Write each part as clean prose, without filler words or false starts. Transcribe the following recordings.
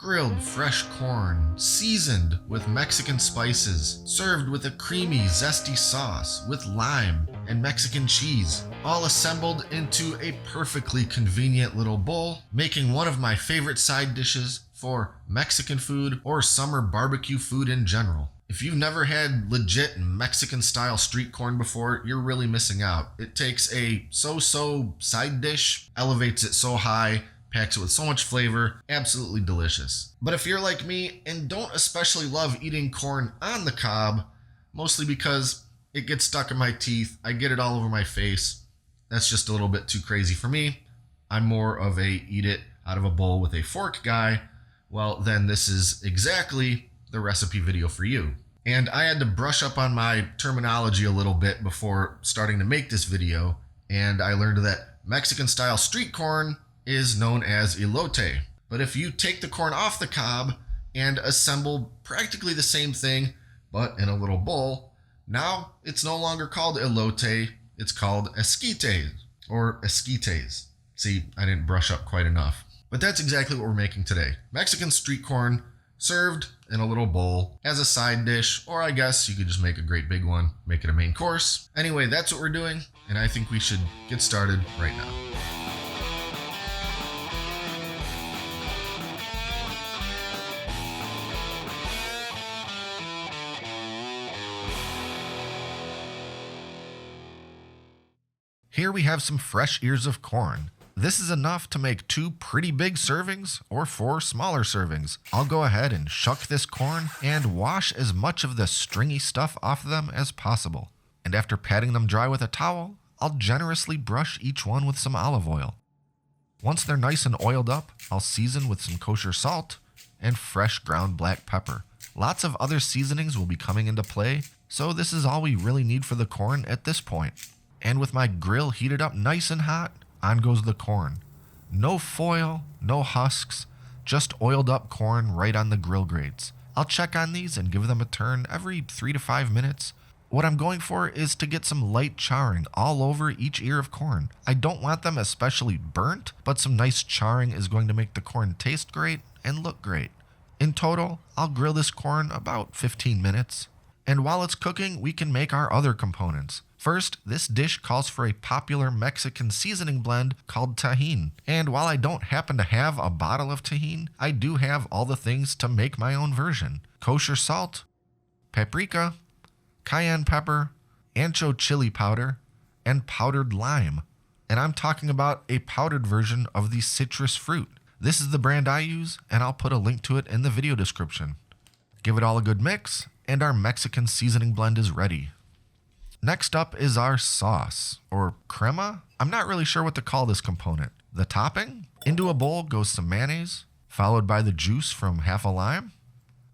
grilled fresh corn, seasoned with Mexican spices, served with a creamy, zesty sauce with lime and Mexican cheese, all assembled into a perfectly convenient little bowl, making one of my favorite side dishes for Mexican food or summer barbecue food in general. If you've never had legit Mexican-style street corn before, you're really missing out. It takes a so-so side dish, elevates it so high, packs it with so much flavor, absolutely delicious. But if you're like me and don't especially love eating corn on the cob, mostly because it gets stuck in my teeth, I get it all over my face, that's just a little bit too crazy for me. I'm more of a eat it out of a bowl with a fork guy. Well, then this is exactly the recipe video for you. And I had to brush up on my terminology a little bit before starting to make this video, and I learned that Mexican style street corn is known as elote. But if you take the corn off the cob and assemble practically the same thing but in a little bowl, now it's no longer called elote, it's called esquites or esquites. See, I didn't brush up quite enough. But that's exactly what we're making today. Mexican street corn served in a little bowl as a side dish, or I guess you could just make a great big one, make it a main course. Anyway, that's what we're doing, and I think we should get started right now. Here we have some fresh ears of corn. This is enough to make 2 pretty big servings or 4 smaller servings. I'll go ahead and shuck this corn and wash as much of the stringy stuff off them as possible. And after patting them dry with a towel, I'll generously brush each one with some olive oil. Once they're nice and oiled up, I'll season with some kosher salt and fresh ground black pepper. Lots of other seasonings will be coming into play, so this is all we really need for the corn at this point. And with my grill heated up nice and hot, on goes the corn. No foil, no husks, just oiled up corn right on the grill grates. I'll check on these and give them a turn every 3 to 5 minutes. What I'm going for is to get some light charring all over each ear of corn. I don't want them especially burnt, but some nice charring is going to make the corn taste great and look great. In total, I'll grill this corn about 15 minutes. And while it's cooking, we can make our other components. First, this dish calls for a popular Mexican seasoning blend called Tajin. And while I don't happen to have a bottle of Tajin, I do have all the things to make my own version. Kosher salt, paprika, cayenne pepper, ancho chili powder, and powdered lime. And I'm talking about a powdered version of the citrus fruit. This is the brand I use, and I'll put a link to it in the video description. Give it all a good mix, and our Mexican seasoning blend is ready. Next up is our sauce, or crema. I'm not really sure what to call this component. The topping? Into a bowl goes some mayonnaise, followed by the juice from half a lime,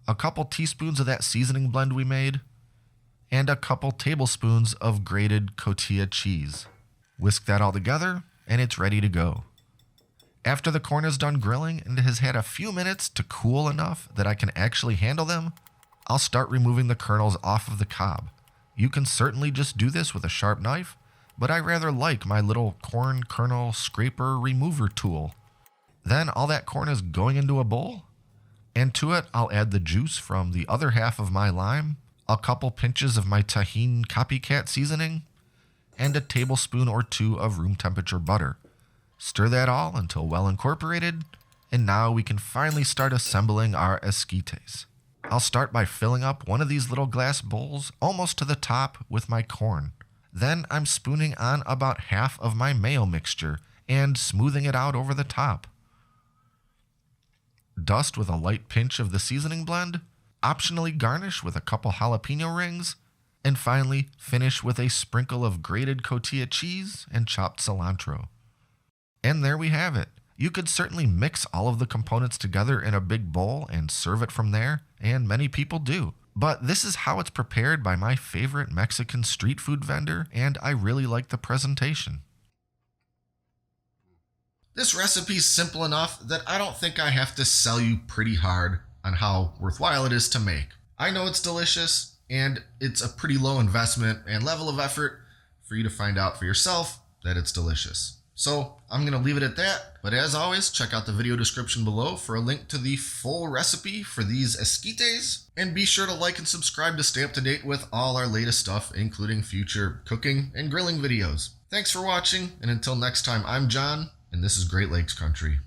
a couple teaspoons of that seasoning blend we made, and a couple tablespoons of grated cotija cheese. Whisk that all together, and it's ready to go. After the corn is done grilling and has had a few minutes to cool enough that I can actually handle them, I'll start removing the kernels off of the cob. You can certainly just do this with a sharp knife, but I rather like my little corn kernel scraper remover tool. Then all that corn is going into a bowl, and to it I'll add the juice from the other half of my lime, a couple pinches of my Tajin copycat seasoning, and a tablespoon or 2 of room temperature butter. Stir that all until well incorporated, and now we can finally start assembling our esquites. I'll start by filling up one of these little glass bowls almost to the top with my corn. Then I'm spooning on about half of my mayo mixture and smoothing it out over the top. Dust with a light pinch of the seasoning blend, optionally garnish with a couple jalapeno rings, and finally finish with a sprinkle of grated cotija cheese and chopped cilantro. And there we have it. You could certainly mix all of the components together in a big bowl and serve it from there, and many people do. But this is how it's prepared by my favorite Mexican street food vendor, and I really like the presentation. This recipe's simple enough that I don't think I have to sell you pretty hard on how worthwhile it is to make. I know it's delicious, and it's a pretty low investment and level of effort for you to find out for yourself that it's delicious. So I'm going to leave it at that. But as always, check out the video description below for a link to the full recipe for these esquites. And be sure to like and subscribe to stay up to date with all our latest stuff, including future cooking and grilling videos. Thanks for watching, and until next time, I'm John, and this is Great Lakes Country.